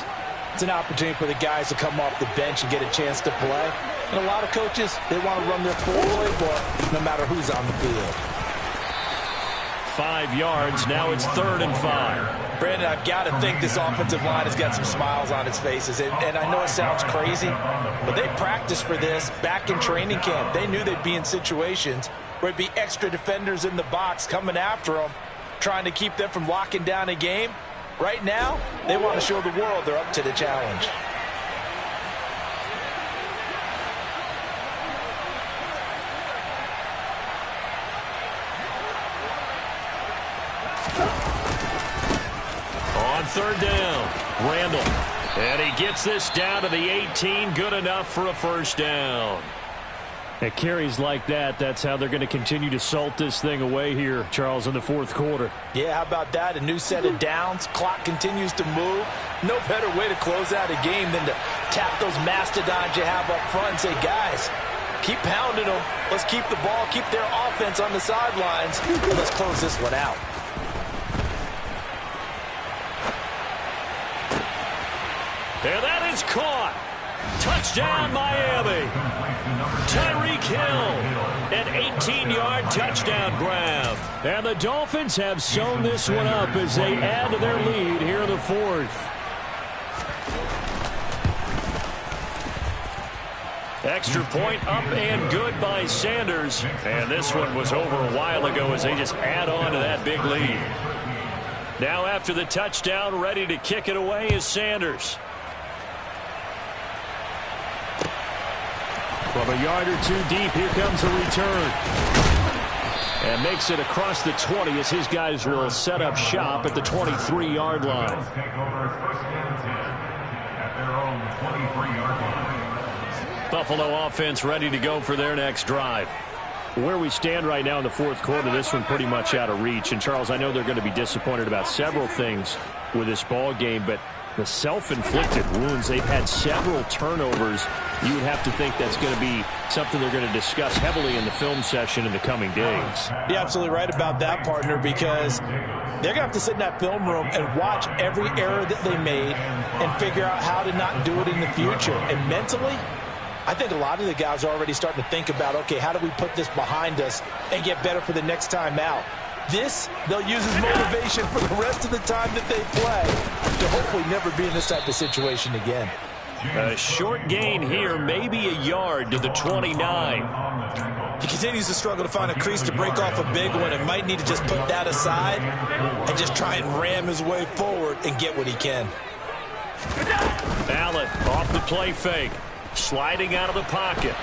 it's an opportunity for the guys to come off the bench and get a chance to play. And a lot of coaches, they want to run their full playbook no matter who's on the field. 5 yards. Now it's 3rd and 5. Brandon, I've got to think this offensive line has got some smiles on its faces. And I know it sounds crazy, but they practiced for this back in training camp. They knew they'd be in situations where it'd be extra defenders in the box coming after them, trying to keep them from locking down a game. Right now, they want to show the world they're up to the challenge. On third down, Randall. And he gets this down to the 18. Good enough for a first down. At carries like that, that's how they're going to continue to salt this thing away here, Charles, in the fourth quarter. Yeah, how about that? A new set of downs. Clock continues to move. No better way to close out a game than to tap those mastodons you have up front and say, guys, keep pounding them. Let's keep the ball, keep their offense on the sidelines, and let's close this one out. And that is caught. Touchdown, Miami. Tyreek Hill, an 18-yard touchdown grab. And the Dolphins have sewn this one up as they add to their lead here in the fourth. Extra point up and good by Sanders. And this one was over a while ago as they just add on to that big lead. Now after the touchdown, ready to kick it away is Sanders. From a yard or two deep, here comes a return. And makes it across the 20 as his guys will set up shop at the 23-yard line. Buffalo offense ready to go for their next drive. Where we stand right now in the fourth quarter, this one pretty much out of reach. And, Charles, I know they're going to be disappointed about several things with this ball game, but the self-inflicted wounds, they've had several turnovers. You would have to think that's going to be something they're going to discuss heavily in the film session in the coming days. You're absolutely right about that, partner, because they're going to have to sit in that film room and watch every error that they made and figure out how to not do it in the future. And mentally, I think a lot of the guys are already starting to think about, okay, how do we put this behind us and get better for the next time out? This, they'll use as motivation for the rest of the time that they play to hopefully never be in this type of situation again. A short gain here, maybe a yard to the 29. He continues to struggle to find a crease to break off a big one and might need to just put that aside and just try and ram his way forward and get what he can. Allen off the play fake, sliding out of the pocket.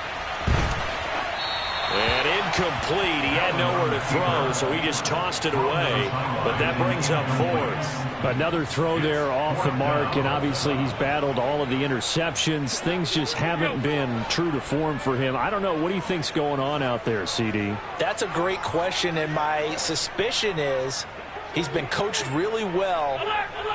And incomplete. He had nowhere to throw, so he just tossed it away. But that brings up fourth. Another throw there off the mark, and obviously he's battled all of the interceptions. Things just haven't been true to form for him. I don't know. What do you think's going on out there, CD? That's a great question, and my suspicion is he's been coached really well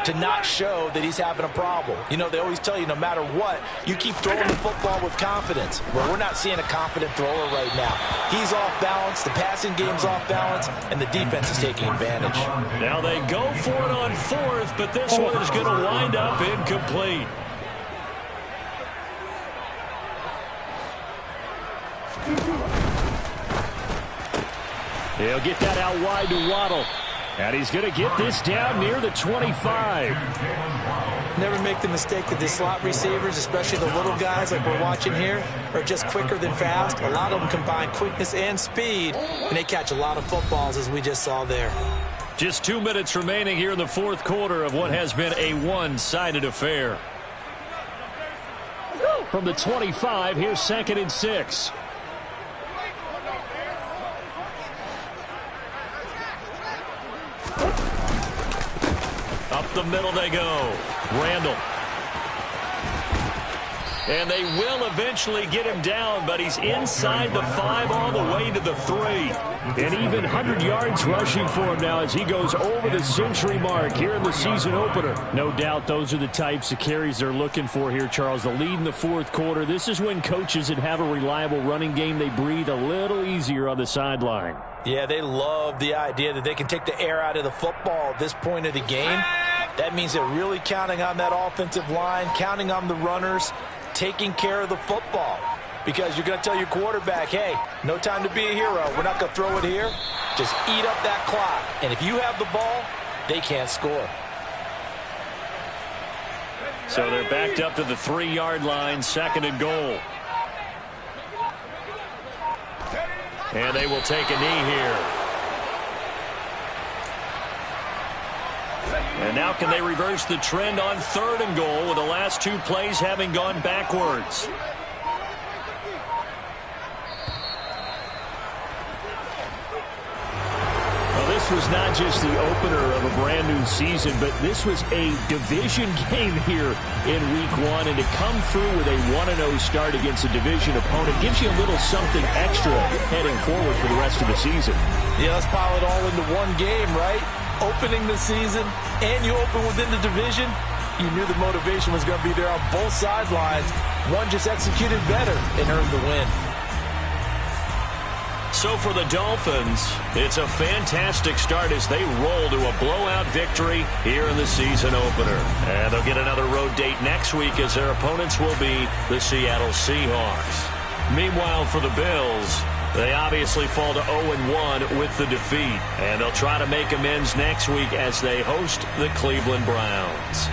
to not show that he's having a problem. You know, they always tell you no matter what, you keep throwing the football with confidence. Well, we're not seeing a confident thrower right now. He's off balance, the passing game's off balance, and the defense is taking advantage. Now they go for it on fourth, but this one is going to wind up incomplete. He'll get that out wide to Waddle. And he's going to get this down near the 25. Never make the mistake that the slot receivers, especially the little guys like we're watching here, are just quicker than fast. A lot of them combine quickness and speed, and they catch a lot of footballs, as we just saw there. Just 2 minutes remaining here in the fourth quarter of what has been a one-sided affair. From the 25, here's 2nd and 6. Up the middle they go. Randall. And they will eventually get him down, but he's inside the 5 all the way to the 3. And even 100 yards rushing for him now as he goes over the century mark here in the season opener. No doubt those are the types of carries they're looking for here, Charles. The lead in the fourth quarter. This is when coaches that have a reliable running game, they breathe a little easier on the sideline. Yeah, they love the idea that they can take the air out of the football at this point of the game. That means they're really counting on that offensive line, counting on the runners, taking care of the football. Because you're going to tell your quarterback, hey, no time to be a hero. We're not going to throw it here. Just eat up that clock. And if you have the ball, they can't score. So they're backed up to the 3-yard line, 2nd and goal. And they will take a knee here. And now can they reverse the trend on 3rd and goal with the last 2 plays having gone backwards? Well, this was not just the opener of a brand new season, but this was a division game here in week 1. And to come through with a 1-0 start against a division opponent gives you a little something extra heading forward for the rest of the season. Yeah, let's pile it all into one game, right? Opening the season, and you open within the division, you knew the motivation was going to be there on both sidelines. One just executed better and earned the win. So for the Dolphins, it's a fantastic start as they roll to a blowout victory here in the season opener. And they'll get another road date next week as their opponents will be the Seattle Seahawks. Meanwhile, for the Bills, they obviously fall to 0-1 with the defeat, and they'll try to make amends next week as they host the Cleveland Browns.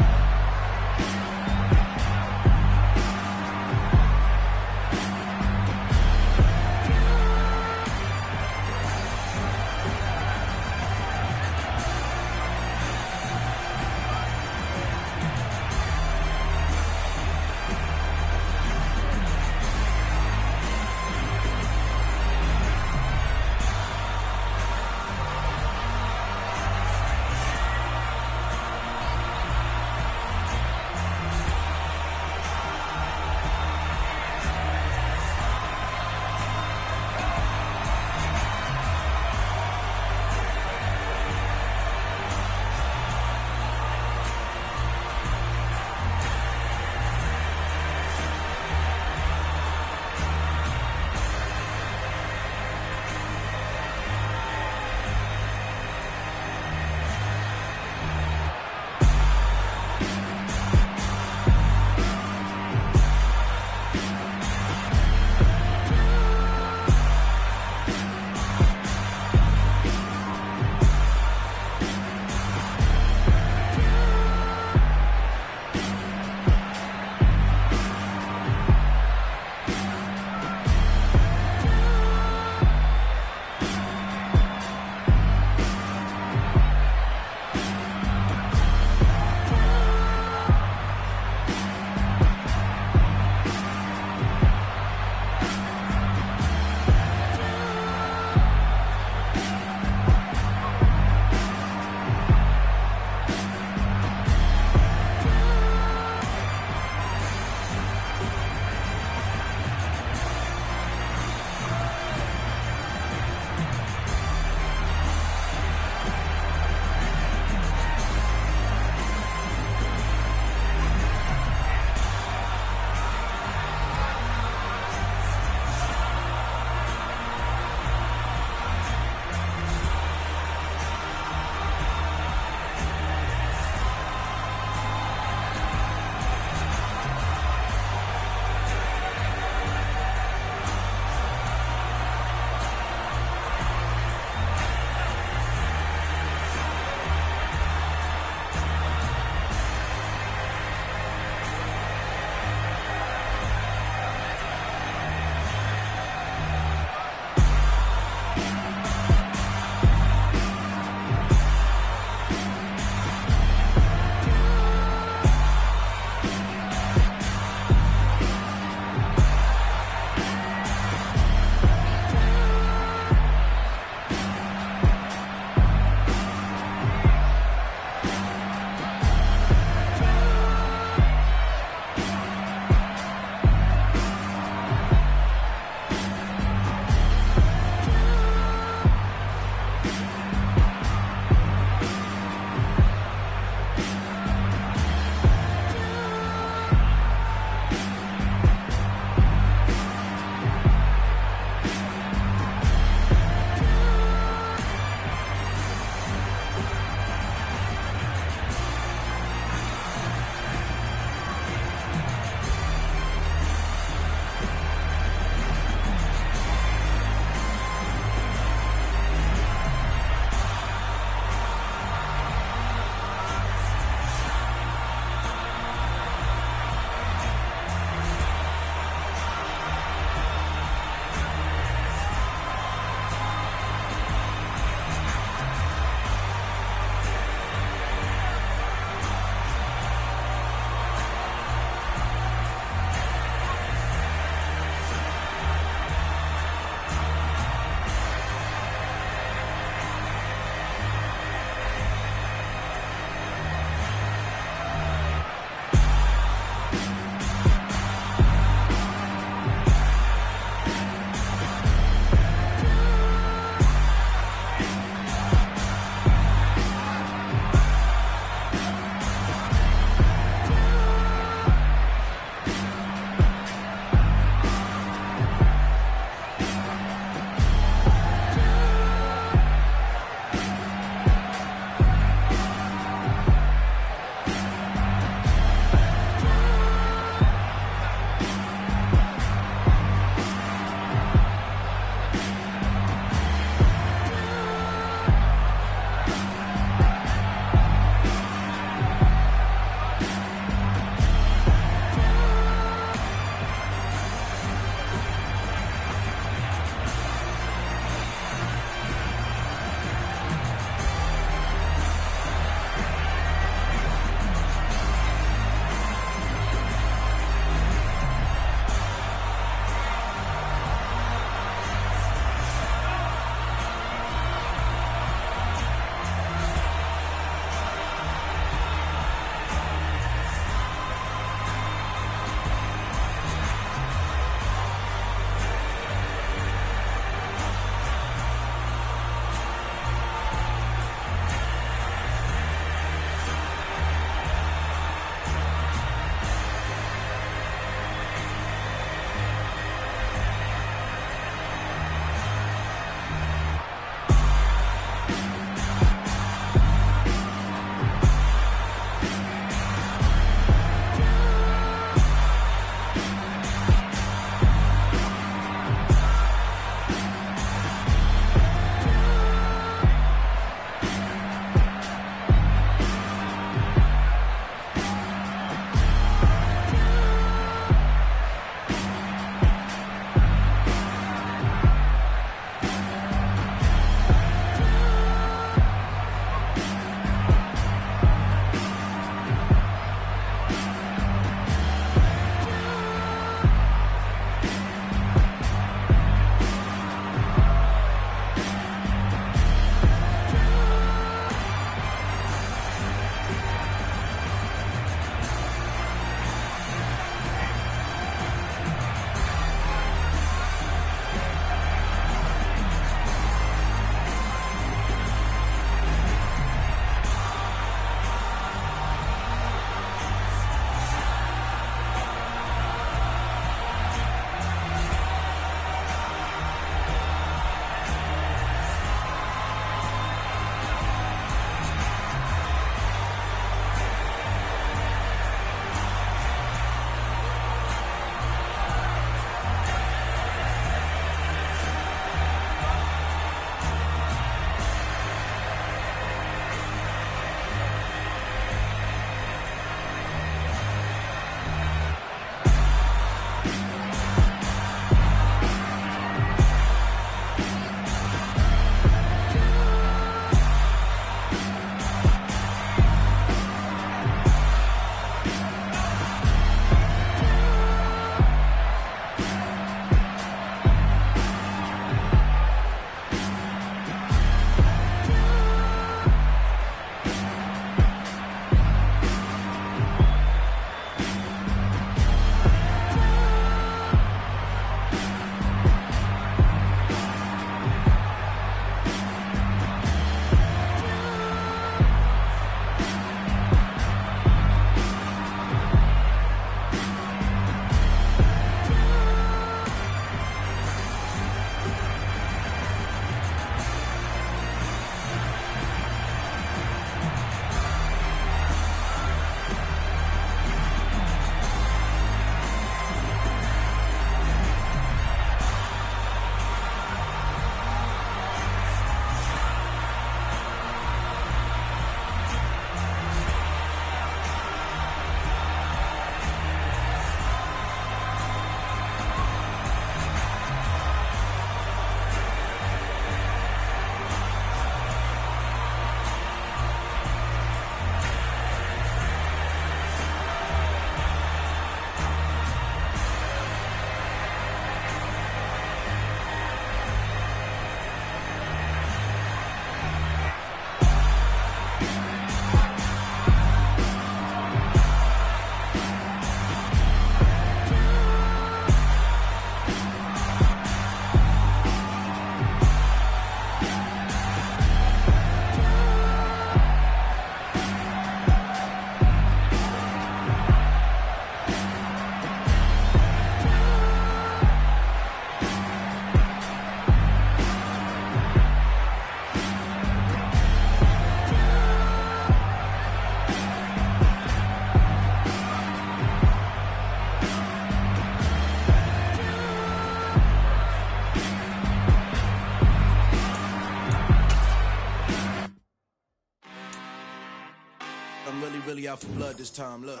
really out for blood this time, look.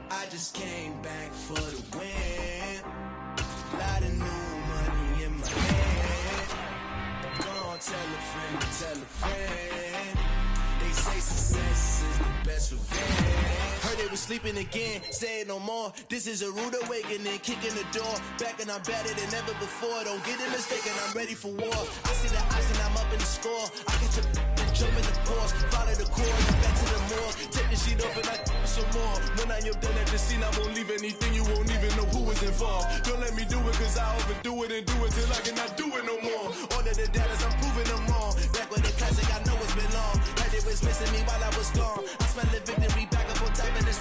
I just came back for the win. Lot of new money in my hand. Go on, tell a friend. They say success is the best revenge. Heard they was sleeping again, say it no more. This is a rude awakening, kicking the door. Back and I'm better than ever before. Don't get it mistaken, I'm ready for war. I see the ice and I'm up in the score. I catch a and jump in the course. Follow the course, back to the morgue. Take the sheet off and I some more. When I am done at the scene, I won't leave anything. You won't even know who was involved. Don't let me do it, cause I overdo it and do it till I cannot do it no more. All of the data, I'm proving them wrong. Back with the classic, I know it's been long. Heard it was missing me while I was gone. I smell the victory back up on top of this.